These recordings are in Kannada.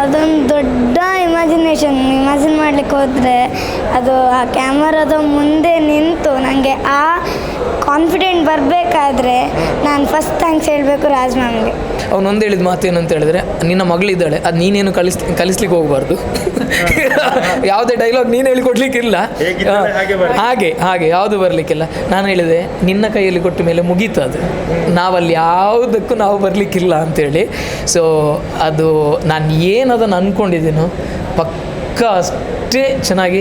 ಅದೊಂದು ದೊಡ್ಡ ಇಮ್ಯಾಜಿನ್ ಮಾಡಲಿಕ್ಕೆ ಹೋದರೆ ಅದು ಆ ಕ್ಯಾಮರಾದ ಮುಂದೆ ನಿಂತು ನನಗೆ ಆ ಕಾನ್ಫಿಡೆಂಟ್ ಬರಬೇಕಾದ್ರೆ ನಾನು ಫಸ್ಟ್ ಥ್ಯಾಂಕ್ಸ್ ಹೇಳಬೇಕು ರಾಜ್ ಮ್ಯಾಮ್ಗೆ. ಅವನೊಂದು ಹೇಳಿದ ಮಾತು ಏನಂತ ಹೇಳಿದ್ರೆ, ನಿನ್ನ ಮಗಳಿದ್ದಾಳೆ, ಅದು ನೀನೇನು ಕಲಿಸ್ಲಿಕ್ಕೆ ಹೋಗಬಾರ್ದು. ಯಾವುದೇ ಡೈಲಾಗ್ ನೀನು ಹೇಳಿಕೊಡ್ಲಿಕ್ಕಿಲ್ಲ, ಹಾಗೆ ಯಾವುದು ಬರಲಿಕ್ಕಿಲ್ಲ. ನಾನು ಹೇಳಿದೆ ನಿನ್ನ ಕೈಯಲ್ಲಿ ಕೊಟ್ಟ ಮೇಲೆ ಮುಗೀತು, ಅದು ನಾವಲ್ಲಿ ಯಾವುದಕ್ಕೂ ನಾವು ಬರಲಿಕ್ಕಿಲ್ಲ ಅಂಥೇಳಿ. ಸೊ ಅದು ನಾನು ಏನದನ್ನು ಅಂದ್ಕೊಂಡಿದ್ದೀನೋ ಪಕ್ಕ ಅಷ್ಟೇ ಚೆನ್ನಾಗಿ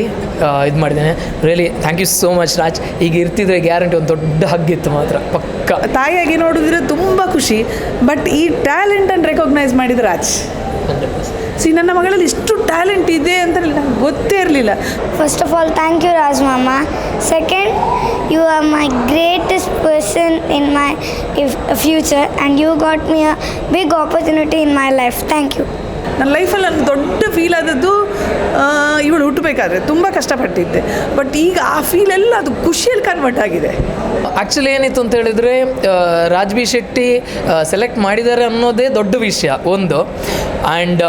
ಇದು ಮಾಡಿದ್ದೇನೆ. Really thank you so much Raj. ಈಗ ಇರ್ತಿದ್ರೆ ಗ್ಯಾರಂಟಿ ಒಂದು ದೊಡ್ಡ ಹಗ್ಗಿತ್ತು ಮಾತ್ರ ಪಕ್ಕ. ತಾಯಿಯಾಗಿ ನೋಡಿದ್ರೆ ತುಂಬ ಖುಷಿ, ಬಟ್ ಈ ಟ್ಯಾಲೆಂಟನ್ನು ರೆಕಗ್ನೈಸ್ ಮಾಡಿದ ರಾಜ್. ನನ್ನ ಮಗಳಲ್ಲಿ ಇಷ್ಟು ಟ್ಯಾಲೆಂಟ್ ಇದೆ ಅಂತ ನಂಗೆ ಗೊತ್ತೇ ಇರಲಿಲ್ಲ. First of all thank you Raj ಮಾಮ. Second, you are my greatest person in my future and you got me a big opportunity in my life. Thank you. ನನ್ನ ಲೈಫಲ್ಲಿ ನನಗೆ ದೊಡ್ಡ ಫೀಲ್ ಆದದ್ದು ಇವಳು ಹುಟ್ಟಬೇಕಾದ್ರೆ ತುಂಬ ಕಷ್ಟಪಟ್ಟಿದ್ದೆ, ಬಟ್ ಈಗ ಆ ಫೀಲೆಲ್ಲ ಅದು ಖುಷಿಯಲ್ಲಿ ಕನ್ವರ್ಟ್ ಆಗಿದೆ. ಆ್ಯಕ್ಚುಲಿ ಏನಿತ್ತು ಅಂತ ಹೇಳಿದರೆ, ರಾಜ್ ಬಿ ಶೆಟ್ಟಿ ಸೆಲೆಕ್ಟ್ ಮಾಡಿದ್ದಾರೆ ಅನ್ನೋದೇ ದೊಡ್ಡ ವಿಷಯ ಒಂದು. ಆ್ಯಂಡ್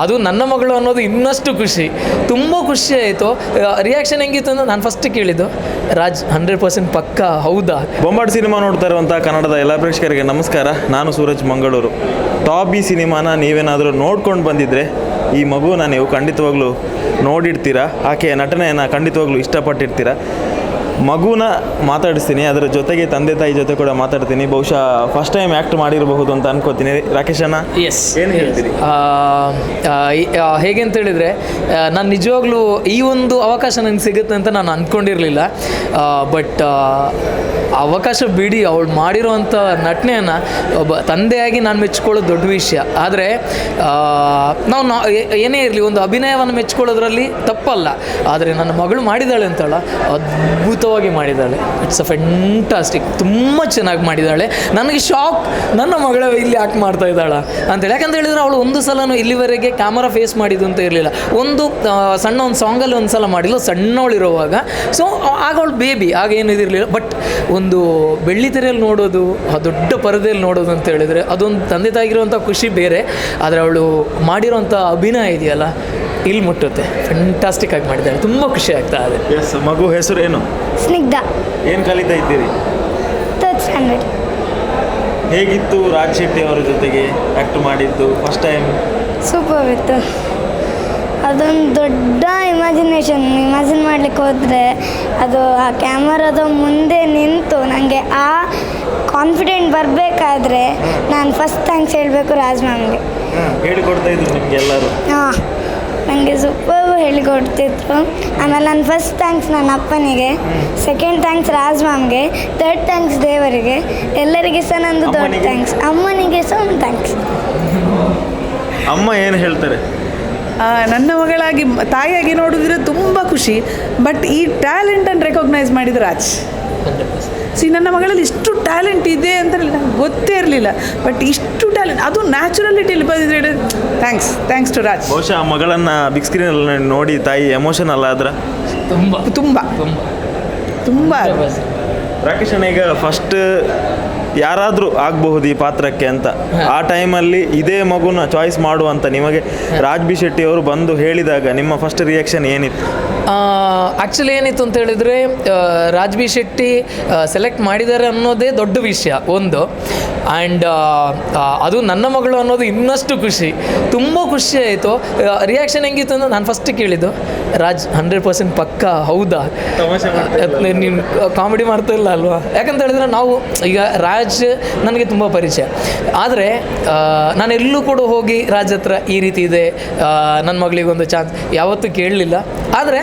ಅದು ನನ್ನ ಮಗಳು ಅನ್ನೋದು ಇನ್ನಷ್ಟು ಖುಷಿ, ತುಂಬ ಖುಷಿ ಆಯಿತು. ರಿಯಾಕ್ಷನ್ ಹೆಂಗಿತ್ತು ಅಂದರೆ, ನಾನು ಫಸ್ಟ್ ಕೇಳಿದ್ದು ರಾಜ್ 100% ಪಕ್ಕ ಹೌದಾ. ಬೊಂಬಾಟ್ ಸಿನಿಮಾ ನೋಡ್ತಾ ಇರುವಂಥ ಕನ್ನಡದ ಎಲ್ಲ ಪ್ರೇಕ್ಷಕರಿಗೆ ನಮಸ್ಕಾರ. ನಾನು ಸೂರಜ್ ಮಂಗಳೂರು. ಟಾಬಿ ಸಿನಿಮಾನ ನೀವೇನಾದರೂ ನೋಡ್ಕೊಂಡು ಬಂದಿದ್ದರೆ ಈ ಮಗುನ ನೀವು ಖಂಡಿತವಾಗ್ಲೂ ನೋಡಿರ್ತೀರ. ಆಕೆಯ ನಟನೆಯನ್ನು ಖಂಡಿತವಾಗ್ಲೂ ಇಷ್ಟಪಟ್ಟಿರ್ತೀರ. ಮಗುನ ಮಾತಾಡಿಸ್ತೀನಿ, ಅದರ ಜೊತೆಗೆ ತಂದೆ ತಾಯಿ ಜೊತೆ ಕೂಡ ಮಾತಾಡ್ತೀನಿ. ಬಹುಶಃ ಫಸ್ಟ್ ಟೈಮ್ ಆ್ಯಕ್ಟ್ ಮಾಡಿರಬಹುದು ಅಂತ ಅನ್ಕೋತೀನಿ. ರಾಕೇಶಣ್ಣ, ಎಸ್, ಏನು ಹೇಳ್ತೀರಿ? ಹೇಗೆ ಅಂತ ಹೇಳಿದರೆ, ನಾನು ನಿಜವಾಗ್ಲೂ ಈ ಒಂದು ಅವಕಾಶ ನನಗೆ ಸಿಗುತ್ತೆ ಅಂತ ನಾನು ಅಂದ್ಕೊಂಡಿರಲಿಲ್ಲ. ಬಟ್ ಅವಕಾಶ ಬಿಡಿ, ಅವಳು ಮಾಡಿರೋವಂಥ ನಟನೆಯನ್ನು ಒಬ್ಬ ತಂದೆಯಾಗಿ ನಾನು ಮೆಚ್ಕೊಳ್ಳೋದು ದೊಡ್ಡ ವಿಷಯ. ಆದರೆ ನಾವು ಏನೇ ಇರಲಿ, ಒಂದು ಅಭಿನಯವನ್ನು ಮೆಚ್ಕೊಳ್ಳೋದ್ರಲ್ಲಿ ತಪ್ಪಲ್ಲ. ಆದರೆ ನನ್ನ ಮಗಳು ಮಾಡಿದ್ದಾಳೆ ಅಂತಲ್ಲ, ಅದ್ಭುತವಾಗಿ ಮಾಡಿದ್ದಾಳೆ. ಇಟ್ಸ್ ಅ ಫ್ಯಾಂಟಾಸ್ಟಿಕ್, ತುಂಬ ಚೆನ್ನಾಗಿ ಮಾಡಿದ್ದಾಳೆ. ನನಗೆ ಶಾಕ್, ನನ್ನ ಮಗಳ ಇಲ್ಲಿ ಯಾಕೆ ಮಾಡ್ತಾ ಇದ್ದಾಳ ಅಂತೇಳಿ. ಯಾಕಂತ ಹೇಳಿದರೆ, ಅವಳು ಒಂದು ಸಲನೂ ಇಲ್ಲಿವರೆಗೆ ಕ್ಯಾಮರಾ ಫೇಸ್ ಮಾಡಿದ್ದು ಅಂತ ಇರಲಿಲ್ಲ. ಒಂದು ಸಾಂಗಲ್ಲಿ ಒಂದು ಸಲ ಮಾಡಿಲ್ಲ, ಸಣ್ಣವಳಿರುವಾಗ. ಸೊ ಆಗ ಅವಳು ಬೇಬಿ, ಆಗ ಏನು ಇದಿರಲಿಲ್ಲ. ಬಟ್ ಒಂದು ಬೆಳ್ಳಿ ತೆರೆಯಲ್ಲಿ ನೋಡೋದು, ಆ ದೊಡ್ಡ ಪರದೆಯಲ್ಲಿ ನೋಡೋದು ಅಂತ ಹೇಳಿದರೆ ಅದೊಂದು ತಂದೆ ತಾಯಿಗಿರುವಂಥ ಖುಷಿ ಬೇರೆ. ಆದರೆ ಅವಳು ಮಾಡಿರೋಂಥ ಅಭಿನಯ ಇದೆಯಲ್ಲ, ಇಲ್ಲಿ ಮುಟ್ಟುತ್ತೆ. ಫ್ಯಾಂಟಾಸ್ಟಿಕ್ ಆಗಿ ಮಾಡಿದ್ದಾಳೆ, ತುಂಬ ಖುಷಿ ಆಗ್ತಾ ಇದೆ. ಎಸ್, ಮಗು ಹೆಸರು ಏನು? ಸ್ನಿಗ್ಧಾ. ಏನು ಕಲಿತಾ ಇದ್ದೀರಿ? 3rd standard. ಹೇಗಿತ್ತು ರಾಜ್ ಶೆಟ್ಟಿ ಅವರ ಜೊತೆಗೆ ಆ್ಯಕ್ಟ್ ಮಾಡಿದ್ದು ಫಸ್ಟ್ ಟೈಮ್? ಸೂಪರ್ ಇತ್ತು. ಅದೊಂದು ದೊಡ್ಡ ಇಮ್ಯಾಜಿನ್ ಮಾಡಲಿಕ್ಕೆ ಹೋದರೆ ಅದು ಆ ಕ್ಯಾಮರಾದ ಮುಂದೆ ನಿಂತು ನನಗೆ ಆ ಕಾನ್ಫಿಡೆಂಟ್ ಬರಬೇಕಾದ್ರೆ ನಾನು ಫಸ್ಟ್ ಥ್ಯಾಂಕ್ಸ್ ಹೇಳಬೇಕು ರಾಜ್ ಮ್ಯಾಮ್ಗೆ. ಹೇಳಿಕೊಡ್ತಾ ಇದ್ರು ನಿಮಗೆ ಎಲ್ಲರೂ? ಹಾಂ, ನನಗೆ ಸೂಪರ್ ಹೇಳಿಕೊಡ್ತಿದ್ರು. ಆಮೇಲೆ ನಾನು ಫಸ್ಟ್ ಥ್ಯಾಂಕ್ಸ್ ನನ್ನ ಅಪ್ಪನಿಗೆ, ಸೆಕೆಂಡ್ ಥ್ಯಾಂಕ್ಸ್ ರಾಜ್ ಮ್ಯಾಮ್ಗೆ, 3rd ಥ್ಯಾಂಕ್ಸ್ ದೇವರಿಗೆ. ಎಲ್ಲರಿಗೆ ಸಹ ನಂದು ದೊಡ್ಡ ಥ್ಯಾಂಕ್ಸ್. ಅಮ್ಮನಿಗೆ ಸಹ ಒಂದು ಥ್ಯಾಂಕ್ಸ್. ಅಮ್ಮ ಏನು ಹೇಳ್ತಾರೆ? ನನ್ನ ಮಗಳಾಗಿ ತಾಯಿಯಾಗಿ ನೋಡಿದ್ರೆ ತುಂಬ ಖುಷಿ, ಬಟ್ ಈ ಟ್ಯಾಲೆಂಟನ್ನು ರೆಕಗ್ನೈಸ್ ಮಾಡಿದ ರಾಜ್. ನನ್ನ ಮಗಳಲ್ಲಿ ಇಷ್ಟು ಟ್ಯಾಲೆಂಟ್ ಇದೆ ಅಂತ ನಂಗೆ ಗೊತ್ತೇ ಇರಲಿಲ್ಲ, ಬಟ್ ಇಷ್ಟು ಟ್ಯಾಲೆಂಟ್ ಅದು ನ್ಯಾಚುರಲಿಟಿಯಲ್ಲಿ ಬಂದಿದ್ರೆ ಥ್ಯಾಂಕ್ಸ್ ಟು ರಾಜ್. ಬಹುಶಃ ಆ ಮಗಳನ್ನು ಬಿಗ್ ಸ್ಕ್ರೀನಲ್ಲಿ ನೋಡಿ ತಾಯಿ ಎಮೋಷನಲ್ ಆದ್ರೆ ತುಂಬ ತುಂಬ ತುಂಬ. ರಾಕೇಶಣ್ಣ, ಈಗ ಫಸ್ಟ್ ಯಾರಾದರೂ ಆಗಬಹುದು ಈ ಪಾತ್ರಕ್ಕೆ ಅಂತ, ಆ ಟೈಮಲ್ಲಿ ಇದೇ ಮಗುನ ಚಾಯ್ಸ್ ಮಾಡುವಂತ ನಿಮಗೆ ರಾಜ್ ಬಿ ಶೆಟ್ಟಿ ಅವರು ಬಂದು ಹೇಳಿದಾಗ ನಿಮ್ಮ ಫಸ್ಟ್ ರಿಯಾಕ್ಷನ್ ಏನಿತ್ತು? ಆ್ಯಕ್ಚುಲಿ ಏನಿತ್ತು ಅಂತ ಹೇಳಿದರೆ, ರಾಜ್ ಬಿ ಶೆಟ್ಟಿ ಸೆಲೆಕ್ಟ್ ಮಾಡಿದ್ದಾರೆ ಅನ್ನೋದೇ ದೊಡ್ಡ ವಿಷಯ ಒಂದು. ಆ್ಯಂಡ್ ಅದು ನನ್ನ ಮಗಳು ಅನ್ನೋದು ಇನ್ನಷ್ಟು ಖುಷಿ, ತುಂಬ ಖುಷಿ ಆಯಿತು. ರಿಯಾಕ್ಷನ್ ಹೆಂಗಿತ್ತು ಅಂದರೆ, ನಾನು ಫಸ್ಟ್ ಕೇಳಿದ್ದು ರಾಜ್ 100% ಪಕ್ಕ ಹೌದಾ. ನೀನು ಕಾಮಿಡಿ ಮಾಡ್ತಾ ಇಲ್ಲ ಅಲ್ವಾ? ಯಾಕಂತ ಹೇಳಿದ್ರೆ, ನಾವು ಈಗ ರಾಜ್ ನನಗೆ ತುಂಬ ಪರಿಚಯ. ಆದರೆ ನಾನು ಎಲ್ಲೂ ಕೂಡ ಹೋಗಿ ರಾಜ್ ಹತ್ರ ಈ ರೀತಿ ಇದೆ, ನನ್ನ ಮಗಳಿಗೊಂದು ಚಾನ್ಸ್ ಯಾವತ್ತೂ ಕೇಳಲಿಲ್ಲ. ಆದರೆ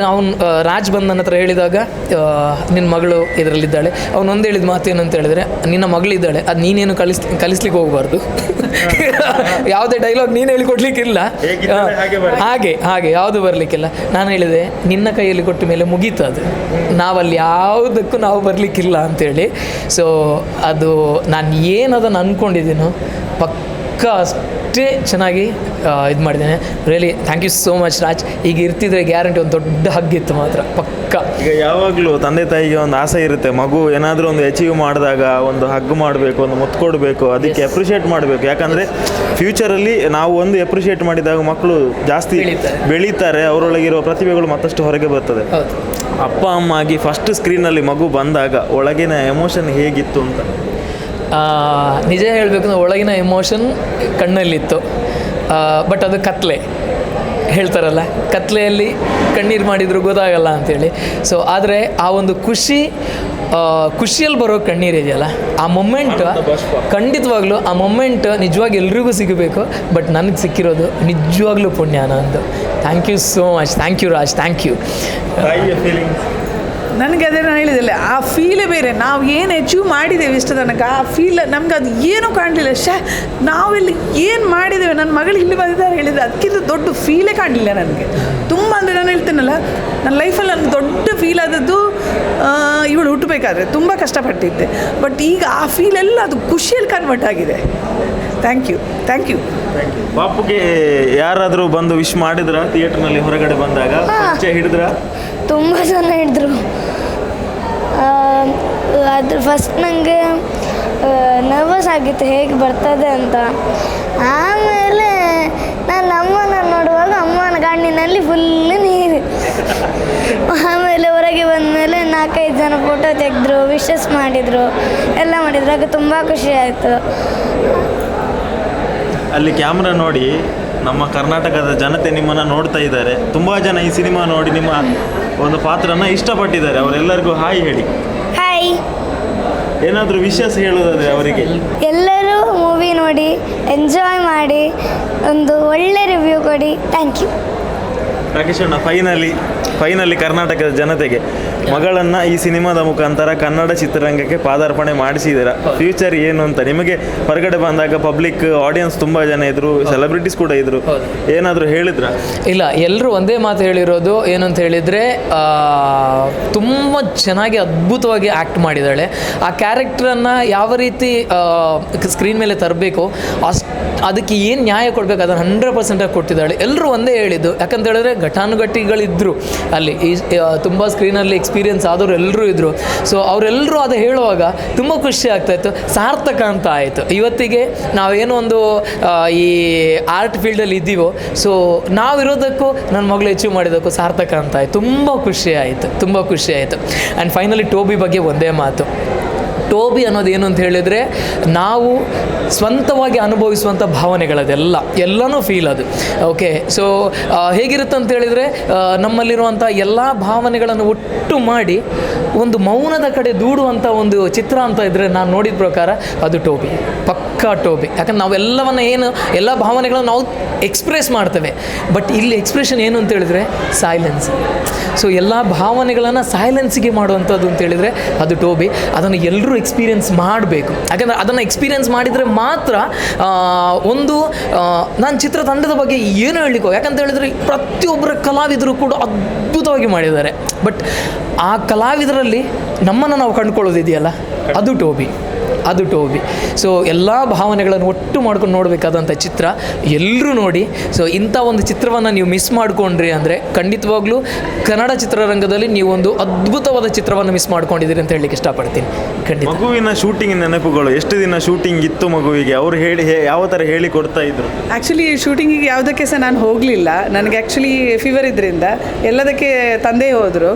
ಅವನು ರಾಜ್ ಬಂದು ನನ್ನ ಹತ್ರ ಹೇಳಿದಾಗ, ನಿನ್ನ ಮಗಳು ಇದರಲ್ಲಿದ್ದಾಳೆ, ಅವನೊಂದು ಹೇಳಿದ ಮಾತು ಏನಂತ ಹೇಳಿದ್ರೆ, ನಿನ್ನ ಮಗಳಿದ್ದಾಳೆ, ಅದು ನೀನೇನು ಕಲಿಸ್ಲಿಕ್ಕೆ ಹೋಗಬಾರ್ದು. ಯಾವುದೇ ಡೈಲಾಗ್ ನೀನು ಹೇಳಿಕೊಡ್ಲಿಕ್ಕಿಲ್ಲ, ಹಾಗೆ ಯಾವುದು ಬರಲಿಕ್ಕಿಲ್ಲ. ನಾನು ಹೇಳಿದೆ ನಿನ್ನ ಕೈಯಲ್ಲಿ ಕೊಟ್ಟ ಮೇಲೆ ಮುಗೀತು, ಅದು ನಾವಲ್ಲಿ ಯಾವುದಕ್ಕೂ ನಾವು ಬರಲಿಕ್ಕಿಲ್ಲ ಅಂಥೇಳಿ. ಸೊ ಅದು ನಾನು ಏನದನ್ನು ಅಂದ್ಕೊಂಡಿದ್ದೀನೋ ಪಕ್ಕ ಅಷ್ಟೇ ಚೆನ್ನಾಗಿ ಇದು ಮಾಡಿದ್ದೇನೆ. Really thank you so much Raj. ಈಗ ಇರ್ತಿದ್ರೆ ಗ್ಯಾರಂಟಿ ಒಂದು ದೊಡ್ಡ ಹಗ್ಗಿತ್ತು ಮಾತ್ರ ಪಕ್ಕ. ಈಗ ಯಾವಾಗಲೂ ತಂದೆ ತಾಯಿಗೆ ಒಂದು ಆಸೆ ಇರುತ್ತೆ, ಮಗು ಏನಾದರೂ ಒಂದು ಅಚೀವ್ ಮಾಡಿದಾಗ ಒಂದು ಹಗ್ ಮಾಡಬೇಕು, ಒಂದು ಮುತ್ತು ಕೊಡಬೇಕು, ಅದಕ್ಕೆ ಅಪ್ರಿಷಿಯೇಟ್ ಮಾಡಬೇಕು. ಯಾಕಂದರೆ ಫ್ಯೂಚರಲ್ಲಿ ನಾವು ಒಂದು ಅಪ್ರಿಷಿಯೇಟ್ ಮಾಡಿದಾಗ ಮಕ್ಕಳು ಜಾಸ್ತಿ ಬೆಳೀತಾರೆ, ಅವರೊಳಗಿರೋ ಪ್ರತಿಭೆಗಳು ಮತ್ತಷ್ಟು ಹೊರಗೆ ಬರ್ತದೆ. ಅಪ್ಪ ಅಮ್ಮ ಆಗಿ ಫಸ್ಟ್ ಸ್ಕ್ರೀನಲ್ಲಿ ಮಗು ಬಂದಾಗ ಒಳಗಿನ ಎಮೋಷನ್ ಹೇಗಿತ್ತು ಅಂತ? ನಿಜ ಹೇಳಬೇಕಂದ್ರೆ ಒಳಗಿನ ಎಮೋಷನ್ ಕಣ್ಣಲ್ಲಿತ್ತು. ಬಟ್ ಅದು ಕತ್ಲೆ ಹೇಳ್ತಾರಲ್ಲ, ಕತ್ಲೆಯಲ್ಲಿ ಕಣ್ಣೀರು ಮಾಡಿದ್ರು ಗೊತ್ತಾಗಲ್ಲ ಅಂಥೇಳಿ. ಸೊ ಆದರೆ ಆ ಒಂದು ಖುಷಿಯಲ್ಲಿ ಬರೋ ಕಣ್ಣೀರು ಇದೆಯಲ್ಲ, ಆ ಮೊಮೆಂಟ್ ಖಂಡಿತವಾಗ್ಲೂ ಆ ಮೊಮೆಂಟ್ ನಿಜವಾಗಿ ಎಲ್ರಿಗೂ ಸಿಗಬೇಕು. ಬಟ್ ನನಗೆ ಸಿಕ್ಕಿರೋದು ನಿಜವಾಗ್ಲೂ ಪುಣ್ಯ ನಂದು. Thank you so much. Thank you Raj, thank you. ನನಗೆ ಅದೇ ನಾನು ಹೇಳಿದಿಲ್ಲ, ಆ ಫೀಲೇ ಬೇರೆ. ನಾವು ಏನು ಅಚೀವ್ ಮಾಡಿದ್ದೇವೆ ಇಷ್ಟ ತನಕ, ಆ ಫೀಲ್ ನಮ್ಗೆ ಅದು ಏನೂ ಕಾಣಲಿಲ್ಲ. ನಾವಿಲ್ಲಿ ಏನು ಮಾಡಿದ್ದೇವೆ, ನನ್ನ ಮಗಳು ಇಲ್ಲಿ ಬಂದಿದ್ದಾರೆ ಹೇಳಿದರೆ ಅದಕ್ಕಿಂತ ದೊಡ್ಡ ಫೀಲೇ ಕಾಣಲಿಲ್ಲ ನನಗೆ. ತುಂಬ ಅಂದರೆ ನಾನು ಹೇಳ್ತೇನಲ್ಲ, ನನ್ನ ಲೈಫಲ್ಲಿ ನನಗೆ ದೊಡ್ಡ ಫೀಲ್ ಆದದ್ದು ಇವಳು ಹುಟ್ಟಬೇಕಾದ್ರೆ ತುಂಬ ಕಷ್ಟಪಟ್ಟಿದ್ದೆ. ಬಟ್ ಈಗ ಆ ಫೀಲೆಲ್ಲ ಅದು ಖುಷಿಯಲ್ಲಿ ಕನ್ವರ್ಟ್ ಆಗಿದೆ. Thank you, thank you. ಪಾಪುಗೆ ಯಾರಾದರೂ ಬಂದು ವಿಶ್ ಮಾಡಿದ್ರ ಥಿಯೇಟ್ರ್ನಲ್ಲಿ ಹೊರಗಡೆ ಬಂದಾಗ? ಹಿಡಿದ್ರ? ತುಂಬ ಜನ ಹಿಡಿದ್ರು. ಅದು ಫಸ್ಟ್ ನನಗೆ ನರ್ವಸ್ ಆಗಿತ್ತು ಹೇಗೆ ಬರ್ತದೆ ಅಂತ. ಆಮೇಲೆ ನಾನು ಅಮ್ಮನ ನೋಡುವಾಗ ಅಮ್ಮನ ಕಣ್ಣಿನಲ್ಲಿ ಫುಲ್ಲು ನೀರು. ಆಮೇಲೆ ಹೊರಗೆ ಬಂದಮೇಲೆ 4-5 ಜನ ಫೋಟೋ ತೆಗೆದ್ರು, ವಿಶಸ್ ಮಾಡಿದರು, ಎಲ್ಲ ಮಾಡಿದ್ರು. ಆಗ ತುಂಬ ಖುಷಿ ಆಯಿತು. ಅಲ್ಲಿ ಕ್ಯಾಮ್ರಾ ನೋಡಿ ನಮ್ಮ ಕರ್ನಾಟಕದ ಜನತೆ ನಿಮ್ಮನ್ನು ನೋಡ್ತಾ ಇದ್ದಾರೆ. ತುಂಬ ಜನ ಈ ಸಿನಿಮಾ ನೋಡಿ ನಿಮ್ಮ ಒಂದು ಪಾತ್ರನ ಇಷ್ಟಪಟ್ಟಿದ್ದಾರೆ. ಅವರೆಲ್ಲರಿಗೂ ಹಾಯ್ ಹೇಳಿ. ಹಾಯ್. ಏನಾದರೂ ವಿಶೇಷ ಹೇಳೋದಾದರೆ ಅವರಿಗೆ? ಎಲ್ಲರೂ ಮೂವಿ ನೋಡಿ ಎಂಜಾಯ್ ಮಾಡಿ ಒಂದು ಒಳ್ಳೆ ರಿವ್ಯೂ ಕೊಡಿ. Thank you. ರಾಕೇಶ್ ಅಣ್ಣ, ಫೈನಲಿ ಕರ್ನಾಟಕದ ಜನತೆಗೆ ಮಗಳನ್ನು ಈ ಸಿನಿಮಾದ ಮುಖಾಂತರ ಕನ್ನಡ ಚಿತ್ರರಂಗಕ್ಕೆ ಪಾದಾರ್ಪಣೆ ಮಾಡಿಸಿದ್ದೀರಾ. ಫ್ಯೂಚರ್ ಏನು ಅಂತ ನಿಮಗೆ ಹೊರಗಡೆ ಬಂದಾಗ ಪಬ್ಲಿಕ್ ಆಡಿಯನ್ಸ್ ತುಂಬ ಜನ ಇದ್ರು, ಸೆಲೆಬ್ರಿಟೀಸ್ ಕೂಡ ಇದ್ರು, ಏನಾದರೂ ಹೇಳಿದ್ರ? ಇಲ್ಲ, ಎಲ್ಲರೂ ಒಂದೇ ಮಾತು ಹೇಳಿರೋದು ಏನು ಅಂತ ಹೇಳಿದರೆ, ತುಂಬ ಚೆನ್ನಾಗಿ ಅದ್ಭುತವಾಗಿ ಆ್ಯಕ್ಟ್ ಮಾಡಿದ್ದಾಳೆ. ಆ ಕ್ಯಾರೆಕ್ಟ್ರನ್ನು ಯಾವ ರೀತಿ ಸ್ಕ್ರೀನ್ ಮೇಲೆ ತರಬೇಕು, ಅದಕ್ಕೆ ಏನು ನ್ಯಾಯ ಕೊಡಬೇಕು ಅದನ್ನು 100% ಕೊಟ್ಟಿದ್ದಾಳೆ. ಎಲ್ಲರೂ ಒಂದೇ ಹೇಳಿದ್ದು. ಯಾಕಂತ ಹೇಳಿದ್ರೆ ಘಟಾನುಘಟಿಗಳಿದ್ದರು ಅಲ್ಲಿ, ತುಂಬ ಸ್ಕ್ರೀನಲ್ಲಿ ಎಕ್ಸ್ಪೀರಿಯನ್ಸ್ ಆದವರು ಎಲ್ಲರೂ ಇದ್ದರು. ಸೊ ಅವರೆಲ್ಲರೂ ಅದು ಹೇಳುವಾಗ ತುಂಬ ಖುಷಿ ಆಗ್ತಾಯಿತ್ತು, ಸಾರ್ಥಕ ಅಂತ ಆಯಿತು. ಇವತ್ತಿಗೆ ನಾವೇನೋ ಒಂದು ಈ ಆರ್ಟ್ ಫೀಲ್ಡಲ್ಲಿ ಇದ್ದೀವೋ, ಸೊ ನಾವಿರೋದಕ್ಕೂ ನನ್ನ ಮಗಳು ಅಚೀವ್ ಮಾಡಿದ್ದಕ್ಕೂ ಸಾರ್ಥಕ ಅಂತ ಆಯಿತು. ತುಂಬ ಖುಷಿ ಆಯಿತು. ಆ್ಯಂಡ್ ಫೈನಲಿ ಟೋಬಿ ಬಗ್ಗೆ ಒಂದೇ ಮಾತು. ಟೋಬಿ ಅನ್ನೋದು ಏನು ಅಂತ ಹೇಳಿದರೆ, ನಾವು ಸ್ವಂತವಾಗಿ ಅನುಭವಿಸುವಂಥ ಭಾವನೆಗಳದೆಲ್ಲ ಎಲ್ಲನೂ ಫೀಲ್ ಅದು. ಓಕೆ, ಸೊ ಹೇಗಿರುತ್ತೆ ಅಂತ ಹೇಳಿದರೆ, ನಮ್ಮಲ್ಲಿರುವಂಥ ಎಲ್ಲ ಭಾವನೆಗಳನ್ನು ಒಟ್ಟು ಮಾಡಿ ಒಂದು ಮೌನದ ಕಡೆ ದೂಡುವಂಥ ಒಂದು ಚಿತ್ರ ಅಂತ ಇದ್ದರೆ ನಾನು ನೋಡಿದ ಪ್ರಕಾರ ಅದು ಟೋಬಿ, ಪಕ್ಕಾ ಟೋಬಿ. ಯಾಕಂದ್ರೆ ನಾವೆಲ್ಲವನ್ನು ಎಲ್ಲ ಭಾವನೆಗಳನ್ನು ನಾವು ಎಕ್ಸ್ಪ್ರೆಸ್ ಮಾಡ್ತೇವೆ. ಬಟ್ ಇಲ್ಲಿ ಎಕ್ಸ್ಪ್ರೆಷನ್ ಏನು ಅಂತ ಹೇಳಿದರೆ ಸೈಲೆನ್ಸ್. ಸೊ ಎಲ್ಲ ಭಾವನೆಗಳನ್ನು ಸೈಲೆನ್ಸಿಗೆ ಮಾಡುವಂಥದ್ದು ಅಂತ ಹೇಳಿದರೆ ಅದು ಟೋಬಿ. ಅದನ್ನು ಎಲ್ಲರೂ ಎಕ್ಸ್ಪೀರಿಯೆನ್ಸ್ ಮಾಡಬೇಕು. ಯಾಕಂದರೆ ಅದನ್ನು ಎಕ್ಸ್ಪೀರಿಯೆನ್ಸ್ ಮಾಡಿದರೆ ಮಾತ್ರ ನಾನು ಚಿತ್ರತಂಡದ ಬಗ್ಗೆ ಏನು ಹೇಳಲಿಕ್ಕೋ, ಯಾಕಂತ ಹೇಳಿದರೆ ಪ್ರತಿಯೊಬ್ಬರ ಕಲಾವಿದರು ಕೂಡ ಅದ್ಭುತವಾಗಿ ಮಾಡಿದ್ದಾರೆ. ಬಟ್ ಆ ಕಲಾವಿದರಲ್ಲಿ ನಮ್ಮನ್ನು ನಾವು ಕಂಡುಕೊಳ್ಳೋದಿದೆಯಲ್ಲ, ಅದು ಟೋಬಿ. ಸೊ ಎಲ್ಲ ಭಾವನೆಗಳನ್ನು ಒಟ್ಟು ಮಾಡ್ಕೊಂಡು ನೋಡಬೇಕಾದಂಥ ಚಿತ್ರ ಎಲ್ಲರೂ ನೋಡಿ. ಸೊ ಇಂಥ ಒಂದು ಚಿತ್ರವನ್ನು ನೀವು ಮಿಸ್ ಮಾಡಿಕೊಂಡ್ರಿ ಅಂದರೆ ಖಂಡಿತವಾಗ್ಲೂ ಕನ್ನಡ ಚಿತ್ರರಂಗದಲ್ಲಿ ನೀವು ಒಂದು ಅದ್ಭುತವಾದ ಚಿತ್ರವನ್ನು ಮಿಸ್ ಮಾಡ್ಕೊಂಡಿದ್ದೀರಿ ಅಂತ ಹೇಳಲಿಕ್ಕೆ ಇಷ್ಟಪಡ್ತೀನಿ. ಖಂಡಿತ. ಮಗುವಿನ ಶೂಟಿಂಗ್ ನೆನಪುಗಳು, ಎಷ್ಟು ದಿನ ಶೂಟಿಂಗ್ ಇತ್ತು ಮಗುವಿಗೆ? ಅವರು ಯಾವ ಥರ ಹೇಳಿ ಕೊಡ್ತಾ ಇದ್ರು? ಆ್ಯಕ್ಚುಲಿ ಶೂಟಿಂಗಿಗೆ ಯಾವುದಕ್ಕೆ ಸಹ ನಾನು ಹೋಗಲಿಲ್ಲ. ನನಗೆ ಆ್ಯಕ್ಚುಲಿ ಫೀವರ್ ಇದರಿಂದ ಎಲ್ಲದಕ್ಕೆ ತಂದೆ ಹೋದರು.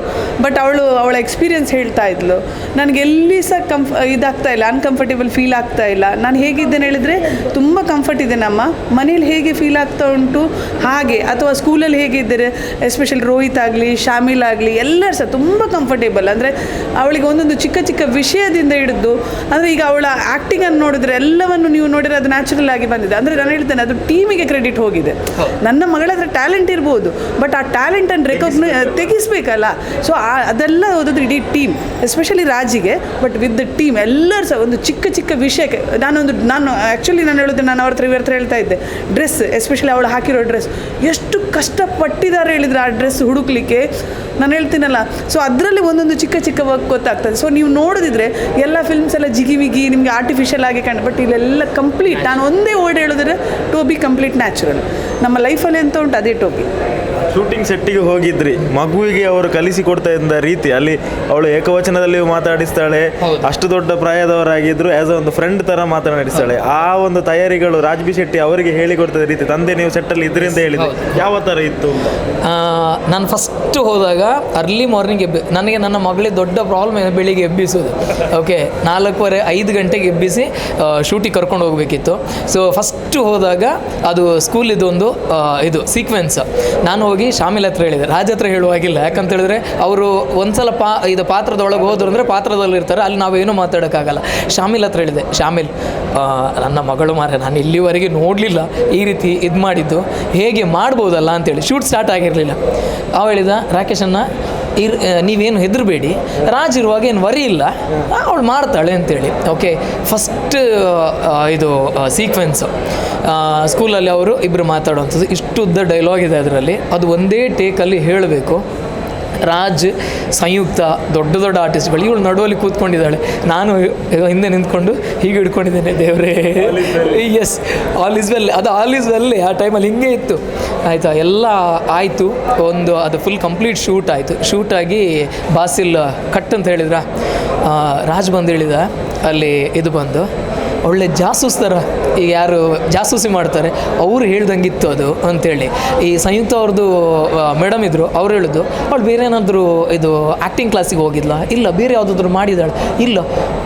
ಬಟ್ ಅವಳ ಎಕ್ಸ್ಪೀರಿಯನ್ಸ್ ಹೇಳ್ತಾ ಇದ್ಲು, ನನಗೆ ಎಲ್ಲಿ ಸಹ ಇದಾಗ್ತಾ ಇಲ್ಲ, ಅನ್ಕಂಫರ್ಟೇಬಲ್ ಫೀಲ್ ಆಗ್ತಾ ಇಲ್ಲ. ನಾನು ಹೇಗಿದ್ದೇನೆ ಹೇಳಿದರೆ ತುಂಬ ಕಂಫರ್ಟ್ ಇದೆ. ನಮ್ಮ ಮನೇಲಿ ಹೇಗೆ ಫೀಲ್ ಆಗ್ತಾ ಉಂಟು ಹಾಗೆ, ಅಥವಾ ಸ್ಕೂಲಲ್ಲಿ ಹೇಗಿದ್ದಾರೆ, ಎಸ್ಪೆಷಲಿ ರೋಹಿತ್ ಆಗಲಿ ಶಾಮಿಲ್ ಆಗಲಿ ಎಲ್ಲರೂ ಸಹ ತುಂಬ ಕಂಫರ್ಟೇಬಲ್. ಅಂದರೆ ಅವಳಿಗೆ ಒಂದೊಂದು ಚಿಕ್ಕ ಚಿಕ್ಕ ವಿಷಯದಿಂದ ಹಿಡಿದು, ಅಂದರೆ ಈಗ ಅವಳ ಆ್ಯಕ್ಟಿಂಗನ್ನು ನೋಡಿದ್ರೆ ಎಲ್ಲವನ್ನು ನೀವು ನೋಡಿದ್ರೆ ಅದು ನ್ಯಾಚುರಲ್ ಆಗಿ ಬಂದಿದೆ. ಅಂದರೆ ನಾನು ಹೇಳ್ತೇನೆ, ಅದು ಟೀಮಿಗೆ ಕ್ರೆಡಿಟ್ ಹೋಗಿದೆ. ನನ್ನ ಮಗಳ ಹತ್ರ ಟ್ಯಾಲೆಂಟ್ ಇರ್ಬೋದು, ಬಟ್ ಆ ಟ್ಯಾಲೆಂಟನ್ನು ತೆಗಿಸ್ಬೇಕಲ್ಲ. ಸೊ ಅದೆಲ್ಲ ಓದಿದ್ರೆ ಇಡೀ ಟೀಮ್, ಎಸ್ಪೆಷಲಿ ರಾಜಿಗೆ, ಬಟ್ ವಿತ್ ದ ಟೀಮ್ ಎಲ್ಲರೂ ಸಹ ಒಂದು ಚಿಕ್ಕ ಚಿಕ್ಕ ವಿಷಯಕ್ಕೆ ನಾನು ಆ್ಯಕ್ಚುಲಿ ನಾನು ಹೇಳಿದ್ರೆ ನಾನು ಇವ್ರ ಹತ್ರ ಹೇಳ್ತಾ ಇದ್ದೆ, ಡ್ರೆಸ್ ಎಸ್ಪೆಷಲಿ ಅವಳು ಹಾಕಿರೋ ಡ್ರೆಸ್ ಎಷ್ಟು ಕಷ್ಟಪಟ್ಟಿದ್ದಾರೆ ಹೇಳಿದರೆ ಆ ಡ್ರೆಸ್ ಹುಡುಕ್ಲಿಕ್ಕೆ. ನಾನು ಹೇಳ್ತೀನಲ್ಲ, ಸೊ ಅದರಲ್ಲಿ ಒಂದೊಂದು ಚಿಕ್ಕ ಚಿಕ್ಕ ವರ್ಕ್ ಗೊತ್ತಾಗ್ತದೆ. ಸೊ ನೀವು ನೋಡಿದ್ರೆ ಎಲ್ಲ ಫಿಲ್ಮ್ಸ್ ಎಲ್ಲ ಜಿಗಿವಿಗಿ ನಿಮಗೆ ಆರ್ಟಿಫಿಷಿಯಲ್ ಆಗಿ ಬಟ್ ಇಲ್ಲೆಲ್ಲ ಕಂಪ್ಲೀಟ್. ನಾನು ಒಂದೇ ವರ್ಡ್ ಹೇಳಿದ್ರೆ ಟೋಬಿ ಕಂಪ್ಲೀಟ್ ನ್ಯಾಚುರಲ್. ನಮ್ಮ ಲೈಫಲ್ಲಿ ಎಂತ ಉಂಟು ಅದೇ ಟೋಬಿ. ಶೂಟಿಂಗ್ ಸೆಟ್ಟಿಗೆ ಹೋಗಿದ್ರಿ, ಮಗುವಿಗೆ ಅವರು ಕಲಿಸಿಕೊಡ್ತಾ ಇದ್ದ ರೀತಿ, ಅಲ್ಲಿ ಅವಳು ಏಕವಚನದಲ್ಲಿ ಮಾತಾಡಿಸ್ತಾಳೆ, ಅಷ್ಟು ದೊಡ್ಡ ಪ್ರಾಯದವರಾಗಿದ್ರು ಆ್ಯಸ್ ಒಂದು ಫ್ರೆಂಡ್ ಥರ ಮಾತನಾಡಿಸ್ತಾಳೆ. ಆ ಒಂದು ತಯಾರಿಗಳು ರಾಜ್ಬಿ ಶೆಟ್ಟಿ ಅವರಿಗೆ ಹೇಳಿಕೊಡ್ತಾ ರೀತಿ, ತಂದೆ ನೀವು ಸೆಟ್ಟಲ್ಲಿ ಇದ್ರಿ ಅಂತ ಹೇಳಿದ್ರು, ಯಾವ ಥರ ಇತ್ತು ಅಂತ? ನಾನು ಫಸ್ಟ್ ಹೋದಾಗ ಅರ್ಲಿ ಮಾರ್ನಿಂಗ್ ನನಗೆ ನನ್ನ ಮಗಳಿಗೆ ದೊಡ್ಡ ಪ್ರಾಬ್ಲಮ್ ಏನು, ಬೆಳಿಗ್ಗೆ ಎಬ್ಬಿಸೋದು. ಓಕೆ, 4:45 ಗಂಟೆಗೆ ಎಬ್ಬಿಸಿ ಶೂಟಿಗೆ ಕರ್ಕೊಂಡು ಹೋಗಬೇಕಿತ್ತು. ಸೊ ಫಸ್ಟು ಹೋದಾಗ ಅದು ಸ್ಕೂಲಿದೊಂದು ಇದು ಸೀಕ್ವೆನ್ಸ್. ನಾನು ಹೋಗಿ ಶಾಮಿಲ್ ಹತ್ರ ಹೇಳಿದೆ, ರಾಜ ಹತ್ರ ಹೇಳುವಾಗಿಲ್ಲ. ಯಾಕಂತ ಹೇಳಿದ್ರೆ ಅವರು ಒಂದ್ಸಲ ಇದು ಪಾತ್ರದೊಳಗೆ ಹೋದ್ರು ಅಂದರೆ ಪಾತ್ರದಲ್ಲಿ ಇರ್ತಾರೆ, ಅಲ್ಲಿ ನಾವೇನು ಮಾತಾಡೋಕ್ಕಾಗಲ್ಲ. ಶಾಮಿಲ್ ಹತ್ರ ಹೇಳಿದೆ, ಶಾಮಿಲ್ ನನ್ನ ಮಗಳು ಮಾರೆ ನಾನು ಇಲ್ಲಿವರೆಗೆ ನೋಡಲಿಲ್ಲ ಈ ರೀತಿ ಇದು ಮಾಡಿದ್ದು, ಹೇಗೆ ಮಾಡ್ಬೋದಲ್ಲ ಅಂತೇಳಿ. ಶೂಟ್ ಸ್ಟಾರ್ಟ್ ಆಗಿರಲಿಲ್ಲ. ಅವ ಹೇಳಿದ, ರಾಕೇಶನ್ನ ನೀವೇನು ಹೆದರಬೇಡಿ, ರಾಜ್ ಇರುವಾಗ ಏನು ವರಿ ಇಲ್ಲ, ಅವಳು ಮಾಡ್ತಾಳೆ ಅಂತೇಳಿ. ಓಕೆ, ಫಸ್ಟ್ ಇದು ಸೀಕ್ವೆನ್ಸು ಸ್ಕೂಲಲ್ಲಿ ಅವರು ಇಬ್ಬರು ಮಾತಾಡುವಂಥದ್ದು. ಇಷ್ಟು ಉದ್ದ ಡೈಲಾಗ್ ಇದೆ ಅದರಲ್ಲಿ, ಅದು ಒಂದೇ ಟೇಕಲ್ಲಿ ಹೇಳಬೇಕು. ರಾಜ್, ಸಂಯುಕ್ತ ದೊಡ್ಡ ದೊಡ್ಡ ಆರ್ಟಿಸ್ಟ್ಗಳು, ಇವಳು ನಡುವಲ್ಲಿ ಕೂತ್ಕೊಂಡಿದ್ದಾಳೆ, ನಾನು ಹಿಂದೆ ನಿಂತ್ಕೊಂಡು ಹೀಗೆ ಹಿಡ್ಕೊಂಡಿದ್ದೇನೆ. ದೇವರೇ, ಎಸ್, ಆಲ್ ಈಸ್ ವೆಲ್. ಅದು ಆಲ್ ಈಸ್ ವೆಲ್ ಆ ಟೈಮಲ್ಲಿ ಹಿಂಗೆ ಇತ್ತು. ಆಯಿತಾ, ಎಲ್ಲ ಆಯಿತು. ಅದು ಫುಲ್ ಕಂಪ್ಲೀಟ್ ಶೂಟ್ ಆಯಿತು. ಶೂಟಾಗಿ ಬಾಸಿಲ್ ಕಟ್ ಅಂತ ಹೇಳಿದ್ರ, ರಾಜ್ ಬಂದು ಹೇಳಿದ, ಅಲ್ಲಿ ಇದು ಬಂದು ಒಳ್ಳೆ ಜಾಸೂಸ್ ಥರ, ಈಗ ಯಾರು ಜಾಸೂಸಿ ಮಾಡ್ತಾರೆ ಅವ್ರು ಹೇಳ್ದಂಗಿತ್ತು ಅದು ಅಂತೇಳಿ. ಈ ಸಂಯುಕ್ತ ಅವ್ರದ್ದು ಮೇಡಮ್ ಇದ್ದರು, ಅವ್ರು ಹೇಳಿದ್ದು, ಅವಳು ಬೇರೆ ಏನಾದರೂ ಇದು ಆ್ಯಕ್ಟಿಂಗ್ ಕ್ಲಾಸಿಗೆ ಹೋಗಿಲ್ಲ, ಇಲ್ಲ ಬೇರೆ ಯಾವುದಾದ್ರೂ ಮಾಡಿದಾಳೆ, ಇಲ್ಲ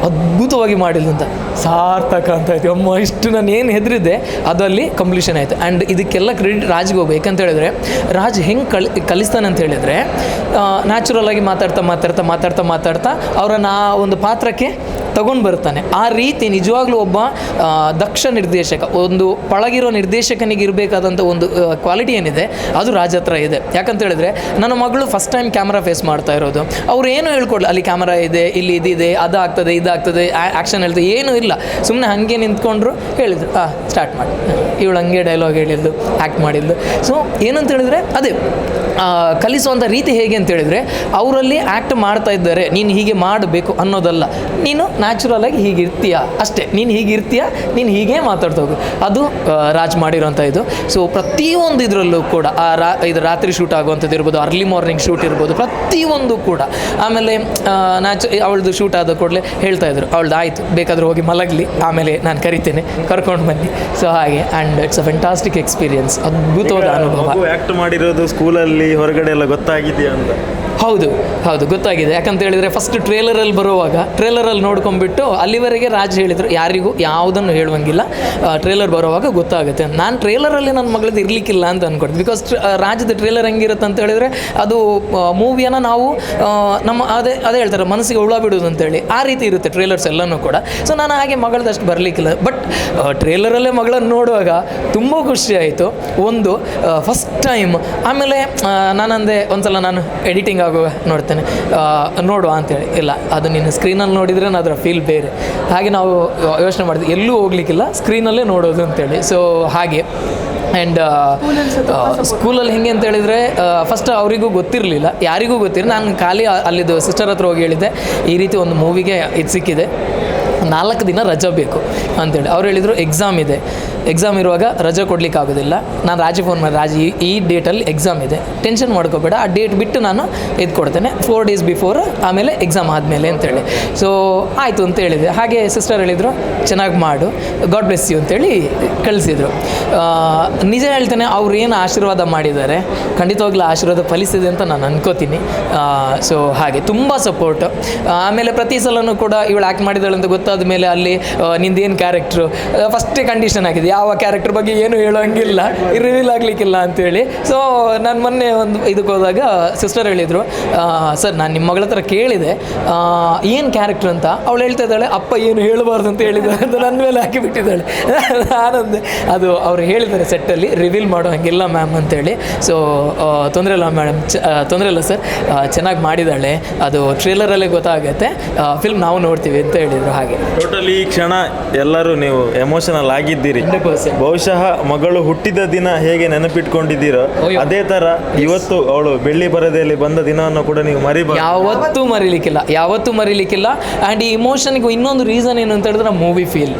ಅದ್ಭುತವಾಗಿ ಮಾಡಿಲ್ಲ ಅಂತ. ಸಾರ್ಥಕ ಅಂತ ಆಯಿತು. ಅಮ್ಮ, ಇಷ್ಟು ನಾನು ಏನು ಹೆದರಿದ್ದೆ ಅದು ಅಲ್ಲಿ ಕಂಪ್ಲೀಷನ್ ಆಯಿತು. ಆ್ಯಂಡ್ ಇದಕ್ಕೆಲ್ಲ ಕ್ರೆಡಿಟ್ ರಾಜ್ಗೆ ಹೋಗ್ಬೇಕು. ಯಾಕಂತ ಹೇಳಿದ್ರೆ ರಾಜ್ ಹೆಂಗೆ ಕಲಿಸ್ತಾನೆ ಅಂತ ಹೇಳಿದರೆ, ನ್ಯಾಚುರಲಾಗಿ ಮಾತಾಡ್ತಾ ಅವರನ್ನು ಆ ಒಂದು ಪಾತ್ರಕ್ಕೆ ತಗೊಂಡು ಬರ್ತಾನೆ. ಆ ರೀತಿ ನಿಜವಾಗ್ಲೂ ಒಬ್ಬ ದಕ್ಷ ನಿರ್ದೇಶಕ, ಒಂದು ಪಳಗಿರೋ ನಿರ್ದೇಶಕನಿಗೆ ಇರಬೇಕಾದಂಥ ಒಂದು ಕ್ವಾಲಿಟಿ ಏನಿದೆ ಅದು ರಾಜ್ ಹತ್ರ ಇದೆ. ಯಾಕಂತ ಹೇಳಿದ್ರೆ ನನ್ನ ಮಗಳು ಫಸ್ಟ್ ಟೈಮ್ ಕ್ಯಾಮ್ರಾ ಫೇಸ್ ಮಾಡ್ತಾ ಇರೋದು. ಅವ್ರು ಏನು ಹೇಳ್ಕೊಡ್ಲಿ, ಅಲ್ಲಿ ಕ್ಯಾಮ್ರಾ ಇದೆ, ಇಲ್ಲಿ ಇದಿದೆ, ಅದಾಗ್ತದೆ, ಇದಾಗ್ತದೆ, ಆ್ಯಕ್ಷನ್ ಹೇಳ್ತದೆ, ಏನೂ ಇಲ್ಲ. ಸುಮ್ಮನೆ ಹಾಗೆ ನಿಂತ್ಕೊಂಡ್ರು, ಹೇಳಿದ್ರು ಸ್ಟಾರ್ಟ್ ಮಾಡಿ, ಇವಳು ಹಂಗೆ ಡೈಲಾಗ್ ಹೇಳಿದ್ದು, ಆ್ಯಕ್ಟ್ ಮಾಡಿದ್ದು. ಸೊ ಏನಂತ ಹೇಳಿದ್ರೆ ಅದೇ ಕಲಿಸುವಂಥ ರೀತಿ ಹೇಗೆ ಅಂತ ಹೇಳಿದರೆ, ಅವರಲ್ಲಿ ಆ್ಯಕ್ಟ್ ಮಾಡ್ತಾ ಇದ್ದಾರೆ, ನೀನು ಹೀಗೆ ಮಾಡಬೇಕು ಅನ್ನೋದಲ್ಲ, ನೀನು ನ್ಯಾಚುರಲಾಗಿ ಹೀಗಿರ್ತೀಯ ಅಷ್ಟೇ, ನೀನು ಹೀಗಿರ್ತೀಯ, ನೀನು ಹೀಗೆ ಮಾತಾಡ್ತಾ ಹೋಗು. ಅದು ರಾಜ್ ಮಾಡಿರೋಂಥ ಇದು. ಸೊ ಪ್ರತಿಯೊಂದು ಇದರಲ್ಲೂ ಕೂಡ ಇದು ರಾತ್ರಿ ಶೂಟ್ ಆಗುವಂಥದ್ದು ಇರ್ಬೋದು, ಅರ್ಲಿ ಮಾರ್ನಿಂಗ್ ಶೂಟ್ ಇರ್ಬೋದು, ಪ್ರತಿಯೊಂದು ಕೂಡ. ಆಮೇಲೆ ಅವಳದು ಶೂಟ್ ಆದ ಕೂಡಲೇ ಹೇಳ್ತಾಯಿದ್ರು, ಅವಳದು ಆಯಿತು, ಬೇಕಾದರೂ ಹೋಗಿ ಮಲಗಲಿ, ಆಮೇಲೆ ನಾನು ಕರಿತೇನೆ, ಕರ್ಕೊಂಡು ಬನ್ನಿ. ಸೊ ಹಾಗೆ, and it's a fantastic experience, ಅದ್ಭುತವಾದ ಅನುಭವ. ಆ್ಯಕ್ಟ್ ಮಾಡಿರೋದು ಸ್ಕೂಲಲ್ಲಿ ಹೊರಗಡೆ ಎಲ್ಲ ಗೊತ್ತಾಗಿದೆಯಾ ಅಂತ? ಹೌದು, ಗೊತ್ತಾಗಿದೆ. ಯಾಕಂತ ಹೇಳಿದರೆ ಫಸ್ಟ್ ಟ್ರೇಲರಲ್ಲಿ ಬರುವಾಗ ಟ್ರೇಲರಲ್ಲಿ ನೋಡ್ಕೊಂಡ್ಬಿಟ್ಟು ಅಲ್ಲಿವರೆಗೆ ರಾಜ್ ಹೇಳಿದರು, ಯಾರಿಗೂ ಯಾವುದನ್ನು ಹೇಳುವಂಗಿಲ್ಲ, ಟ್ರೇಲರ್ ಬರುವಾಗ ಗೊತ್ತಾಗುತ್ತೆ. ನಾನು ಟ್ರೇಲರಲ್ಲಿ ನನ್ನ ಮಗಳದ್ದು ಇರಲಿಕ್ಕಿಲ್ಲ ಅಂತ ಅಂದ್ಕೊಡ್ತೀನಿ. ಬಿಕಾಸ್ ರಾಜ್ಯದ ಟ್ರೇಲರ್ ಹೆಂಗಿರುತ್ತೆ ಅಂತ ಹೇಳಿದರೆ, ಅದು ಮೂವಿಯನ್ನು ನಾವು ನಮ್ಮ ಅದೇ ಹೇಳ್ತಾರೆ, ಮನಸ್ಸಿಗೆ ಹುಳ ಬಿಡೋದು ಅಂತೇಳಿ, ಆ ರೀತಿ ಇರುತ್ತೆ ಟ್ರೇಲರ್ಸ್ ಎಲ್ಲನೂ ಕೂಡ. ಸೊ ನಾನು ಹಾಗೆ ಮಗಳದಷ್ಟು ಬರಲಿಕ್ಕಿಲ್ಲ. ಬಟ್ ಟ್ರೇಲರಲ್ಲೇ ಮಗಳನ್ನು ನೋಡುವಾಗ ತುಂಬ ಖುಷಿ ಆಯಿತು. ಒಂದು ಫಸ್ಟ್ ಟೈಮ್. ಆಮೇಲೆ ನಾನಂದೆ ಒಂದ್ಸಲ ನಾನು ಎಡಿಟಿಂಗ್ ಆಗುವ ನೋಡ್ತೇನೆ, ನೋಡುವ ಅಂತೇಳಿ. ಇಲ್ಲ, ಅದು ನೀನು ಸ್ಕ್ರೀನಲ್ಲಿ ನೋಡಿದರೆ ಅದರ ಫೀಲ್ ಬೇರೆ. ಹಾಗೆ ನಾವು ಯೋಚನೆ ಮಾಡಿದ್ವಿ, ಎಲ್ಲೂ ಹೋಗ್ಲಿಕ್ಕಿಲ್ಲ, ಸ್ಕ್ರೀನಲ್ಲೇ ನೋಡೋದು ಅಂತೇಳಿ. ಸೊ ಹಾಗೆ. ಆ್ಯಂಡ್ ಸ್ಕೂಲಲ್ಲಿ ಹೆಂಗೆ ಅಂತ ಹೇಳಿದರೆ, ಫಸ್ಟ್ ಅವರಿಗೂ ಗೊತ್ತಿರಲಿಲ್ಲ, ಯಾರಿಗೂ ಗೊತ್ತಿರಲಿಲ್ಲ. ನಾನು ಖಾಲಿ ಅಲ್ಲಿದ್ದು ಸಿಸ್ಟರ್ ಹತ್ರ ಹೋಗಿ ಹೇಳಿದ್ದೆ, ಈ ರೀತಿ ಒಂದು ಮೂವಿಗೆ ಇದು ಸಿಕ್ಕಿದೆ, 4 ದಿನ ರಜೆ ಬೇಕು ಅಂತೇಳಿ. ಅವ್ರು ಹೇಳಿದರು, ಎಕ್ಸಾಮ್ ಇರುವಾಗ ರಜೆ ಕೊಡ್ಲಿಕ್ಕೆ ಆಗೋದಿಲ್ಲ. ನಾನು ರಾಜಿ ಫೋನ್ ಮಾಡಿ, ರಾಜಿ ಈ ಡೇಟಲ್ಲಿ ಎಕ್ಸಾಮ್ ಇದೆ, ಟೆನ್ಷನ್ ಮಾಡ್ಕೋಬೇಡ, ಆ ಡೇಟ್ ಬಿಟ್ಟು ನಾನು ಇದು ಕೊಡ್ತೇನೆ, 4 ಡೇಸ್ ಬಿಫೋರ್, ಆಮೇಲೆ ಎಕ್ಸಾಮ್ ಆದಮೇಲೆ ಅಂತೇಳಿ. ಸೊ ಆಯಿತು ಅಂತ ಹೇಳಿದೆ. ಹಾಗೆ ಸಿಸ್ಟರ್ ಹೇಳಿದರು, ಚೆನ್ನಾಗಿ ಮಾಡು, ಗಾಡ್ ಬ್ಲೆಸ್ ಯು ಅಂತೇಳಿ ಕಳಿಸಿದರು. ನಿಜ ಹೇಳ್ತೇನೆ, ಅವ್ರು ಏನು ಆಶೀರ್ವಾದ ಮಾಡಿದ್ದಾರೆ, ಖಂಡಿತವಾಗ್ಲೂ ಆಶೀರ್ವಾದ ಫಲಿಸಿದೆ ಅಂತ ನಾನು ಅನ್ಕೋತೀನಿ. ಸೊ ಹಾಗೆ ತುಂಬ ಸಪೋರ್ಟ್. ಆಮೇಲೆ ಪ್ರತಿ ಸಲನೂ ಕೂಡ ಇವಳು ಆ್ಯಕ್ಟ್ ಮಾಡಿದಾಳೆ ಅಂತ ಗೊತ್ತಾದ ಮೇಲೆ ಅಲ್ಲಿ ನಿಂದೇನು ಕ್ಯಾರೆಕ್ಟ್ರು ಫಸ್ಟೇ ಕಂಡೀಷನ್ ಆಗಿದೆ, ಯಾವ ಕ್ಯಾರೆಕ್ಟರ್ ಬಗ್ಗೆ ಏನು ಹೇಳೋಂಗಿಲ್ಲ, ರಿವೀಲ್ ಆಗಲಿಕ್ಕಿಲ್ಲ ಅಂತೇಳಿ. ಸೊ ನಾನು ಮೊನ್ನೆ ಒಂದು ಇದಕ್ಕೆ ಹೋದಾಗ ಸಿಸ್ಟರ್ ಹೇಳಿದರು, ಸರ್ ನಾನು ನಿಮ್ಮ ಮಗಳ ಹತ್ರ ಕೇಳಿದೆ ಏನು ಕ್ಯಾರೆಕ್ಟರ್ ಅಂತ. ಅವಳು ಹೇಳ್ತಾ ಇದ್ದಾಳೆ ಅಪ್ಪ ಏನು ಹೇಳಬಾರ್ದು ಅಂತ ಹೇಳಿದ್ದಾರೆ ಅಂತ ನನ್ನ ಮೇಲೆ ಹಾಕಿಬಿಟ್ಟಿದ್ದಾಳೆ. ನಾನಂದೆ ಅದು ಅವ್ರು ಹೇಳಿದ್ದಾರೆ ಸೆಟ್ಟಲ್ಲಿ ರಿವೀಲ್ ಮಾಡೋ ಹಂಗಿಲ್ಲ ಮ್ಯಾಮ್ ಅಂತೇಳಿ. ಸೊ ತೊಂದರೆ ಇಲ್ಲ ಮೇಡಮ್, ತೊಂದರೆ ಇಲ್ಲ ಸರ್, ಚೆನ್ನಾಗಿ ಮಾಡಿದ್ದಾಳೆ, ಅದು ಟ್ರೇಲರಲ್ಲೇ ಗೊತ್ತಾಗುತ್ತೆ, ಫಿಲ್ಮ್ ನಾವು ನೋಡ್ತೀವಿ ಅಂತ ಹೇಳಿದರು. ಹಾಗೆ ಟೋಟಲಿ ಈ ಕ್ಷಣ ಎಲ್ಲರೂ ನೀವು ಎಮೋಷನಲ್ ಆಗಿದ್ದೀರಿ. 100%. ಬಹುಶಃ ಮಗಳು ಹುಟ್ಟಿದ ದಿನ ಹೇಗೆ ನೆನಪಿಟ್ಕೊಂಡಿದ್ದೀರೋ ಅದೇ ಥರ ಇವತ್ತು ಅವಳು ಬೆಳ್ಳಿ ಪರದೆಯಲ್ಲಿ ಬಂದ ದಿನವನ್ನು ಕೂಡ ನೀವು ಯಾವತ್ತೂ ಮರೀಲಿಕ್ಕಿಲ್ಲ. ಆ್ಯಂಡ್ ಈ ಇಮೋಷನ್ಗೆ ಇನ್ನೊಂದು ರೀಸನ್ ಏನು ಅಂತ ಹೇಳಿದ್ರೆ ಮೂವಿ ಫೀಲ್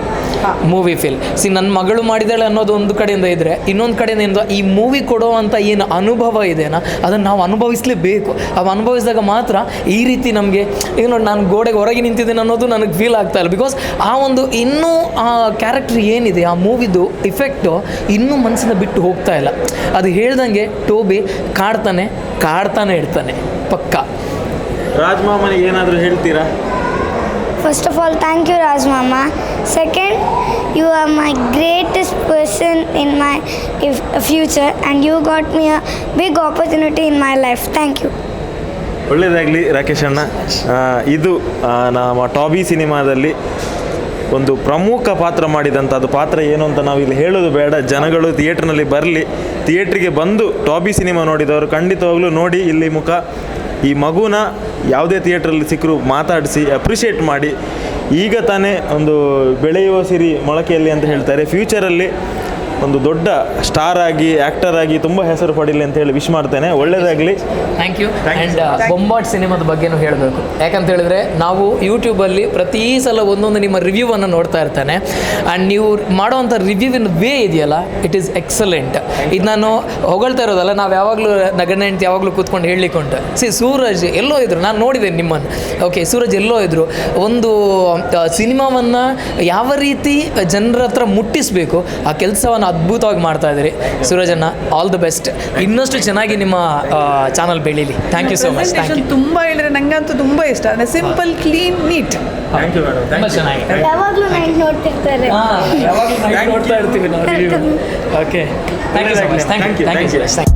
ನನ್ನ ಮಗಳು ಮಾಡಿದಾಳೆ ಅನ್ನೋದು ಒಂದು ಕಡೆಯಿಂದ ಇದ್ದರೆ, ಇನ್ನೊಂದು ಕಡೆಯಿಂದ ಈ ಮೂವಿ ಕೊಡುವಂಥ ಏನು ಅನುಭವ ಇದೆಯಾ ಅದನ್ನು ನಾವು ಅನುಭವಿಸಲೇಬೇಕು. ಅವು ಅನುಭವಿಸಿದಾಗ ಮಾತ್ರ ಈ ರೀತಿ ನಮಗೆ ಈಗ ನೋಡಿ ನಾನು ಗೋಡೆಗೆ ಹೊರಗೆ ನಿಂತಿದ್ದೇನೆ ಅನ್ನೋದು ನನಗೆ ಫೀಲ್ ಆಗ್ತಾ ಇಲ್ಲ. ಬಿಕಾಸ್ ಆ ಒಂದು ಇನ್ನೂ ಆ ಕ್ಯಾರೆಕ್ಟರ್ ಏನಿದೆ, ಆ ಮೂವಿದು ಇಫೆಕ್ಟು ಇನ್ನೂ ಮನಸ್ಸಿಂದ ಬಿಟ್ಟು ಹೋಗ್ತಾ ಇಲ್ಲ. ಅದು ಹೇಳ್ದಂಗೆ ಟೋಬಿ ಕಾಡ್ತಾನೆ ಇರ್ತಾನೆ ಪಕ್ಕ. ರಾಜ್ಮಾಮನಿಗೆ ಏನಾದರೂ ಹೇಳ್ತೀರಾ? First of all, thank you, Raj Mama. Second, you are my greatest person in my future, and you got me a big opportunity in my life. Thank you. ಒಳ್ಳೆಯದಾಗಲಿ ರಾಕೇಶ್ ಅಣ್ಣ. ಇದು ನಮ್ಮ ಟಾಬಿ ಸಿನಿಮಾದಲ್ಲಿ ಒಂದು ಪ್ರಮುಖ ಪಾತ್ರ ಮಾಡಿದಂಥದ್ದು. ಪಾತ್ರ ಏನು ಅಂತ ನಾವು ಇಲ್ಲಿ ಹೇಳೋದು ಬೇಡ, ಜನಗಳು ಥಿಯೇಟ್ರ್ನಲ್ಲಿ ಬರಲಿ, ಥಿಯೇಟ್ರಿಗೆ ಬಂದು ಟಾಬಿ ಸಿನಿಮಾ ನೋಡಿದವರು ಖಂಡಿತವಾಗ್ಲೂ ನೋಡಿ ಇಲ್ಲಿ ಮುಖ. ಈ ಮಗುನ ಯಾವುದೇ ಥಿಯೇಟ್ರಲ್ಲಿ ಸಿಕ್ಕರು ಮಾತಾಡಿಸಿ ಅಪ್ರಿಷಿಯೇಟ್ ಮಾಡಿ. ಈಗ ತಾನೇ ಒಂದು ಬೆಳೆಯುವ ಸಿರಿ ಮೊಳಕೆಯಲ್ಲಿ ಅಂತ ಹೇಳ್ತಾರೆ, ಫ್ಯೂಚರಲ್ಲಿ ಒಂದು ದೊಡ್ಡ ಸ್ಟಾರ್ ಆಗಿ ಆ್ಯಕ್ಟರ್ ಆಗಿ ತುಂಬ ಹೆಸರು ಪಡೀಲಿ ಅಂತ ಹೇಳಿ ವಿಶ್ ಮಾಡ್ತೇನೆ. ಒಳ್ಳೆಯದಾಗಲಿ. Thank you. ಆ್ಯಂಡ್ ಬೊಂಬಾಟ್ ಸಿನಿಮಾದ ಬಗ್ಗೆನೂ ಹೇಳಬೇಕು. ಯಾಕಂತ ಹೇಳಿದ್ರೆ ನಾವು ಯೂಟ್ಯೂಬಲ್ಲಿ ಪ್ರತಿ ಸಲ ಒಂದೊಂದು ನಿಮ್ಮ ರಿವ್ಯೂವನ್ನು ನೋಡ್ತಾ ಇರ್ತಾನೆ. ಆ್ಯಂಡ್ ನೀವು ಮಾಡೋವಂಥ ರಿವ್ಯೂವಿನ ವೇ ಇದೆಯಲ್ಲ, ಇಟ್ ಈಸ್ ಎಕ್ಸಲೆಂಟ್. ಇದು ನಾನು ಹೊಗಳ್ತಾ ಇರೋದಲ್ಲ, ನಾವು ಯಾವಾಗಲೂ ಗಂಡ ಹೆಂಡತಿ ಯಾವಾಗಲೂ ಕೂತ್ಕೊಂಡು ಹೇಳಲಿಕ್ಕೆ ಉಂಟು. ಸೂರಜ್ ಎಲ್ಲೋ ಇದ್ರು, ನಾನು ನೋಡಿದ್ದೇನೆ ನಿಮ್ಮನ್ನು. ಓಕೆ, ಸೂರಜ್ ಎಲ್ಲೋ ಇದ್ರು. ಒಂದು ಸಿನಿಮಾವನ್ನು ಯಾವ ರೀತಿ ಜನರ ಹತ್ರ ಮುಟ್ಟಿಸಬೇಕು ಆ ಕೆಲಸವನ್ನು ಅದ್ಭುತವಾಗಿ ಮಾಡ್ತಾ ಇದ್ದೀರಿ ಸೂರಜನ್ನ. All the best. ಇನ್ನಷ್ಟು ಚೆನ್ನಾಗಿ ನಿಮ್ಮ ಚಾನಲ್ ಬೆಳೀಲಿ. Thank you so much. Thank you. ತುಂಬ ಹೇಳಿದ್ರೆ ನಂಗಂತೂ ತುಂಬ ಇಷ್ಟ. Simple, clean, neat. Thank you madam. ತುಂಬ ಚೆನ್ನಾಗಿ ಯಾವಾಗಲೂ ನೈಟ್ ನೋಡ್ತಿರ್ತಾರೆ. ಯಾವಾಗಲೂ ನೋಡ್ತಾ ಇರ್ತೀವಿ ನಾವು. Okay, thank you so much. Thank you.